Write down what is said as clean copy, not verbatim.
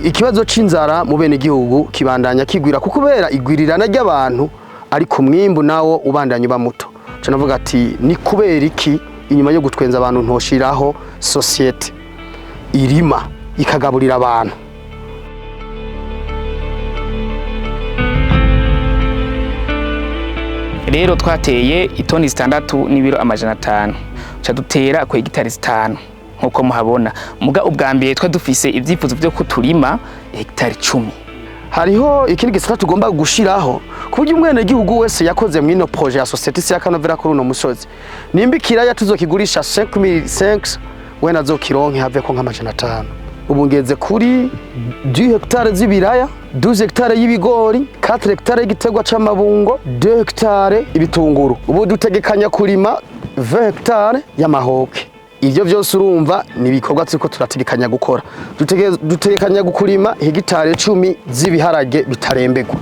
ikibazo c'inzara mu bene gihugu kibandanya kigwira kubera irwirirana ry'abantu ariko umwimbu nawo ubandanya uba muto. Navuga ati ni kubera iki inyuma yo gutwenza abantu ntoshiraho société irima ikagaburira abantu. Rero twateye itoni 6 n'ibiro 500 cha dutera ku hegitari 5 nkuko muhabona muga ubwambere twa dufise ivyifuzo byo kuturima hegitari 10. Hariho ikindi gisata tugomba gushiraho kuburyo umwene gihugu wese yakoze mwino projet ya société Isi Y'Akanovera kuri uno musozi nimba ikiraya tuzokigurisha 5500 wena azokironke have ko nk'500. Ubu ngeze kuri 2 hectares z'ibiraya, 12 hectares y'ibigori, 4 hectares y'igitegwa c'amabungo, 2 hectares ibitunguru. Ubu dutegekanya kurima 20 hectares y'amahoke. Ivyo vyose urumva ni bikorwa tsiko turategekanya gukora. Dutegekanya gukurima hegitare 10 z'ibiharage bitarembegwa.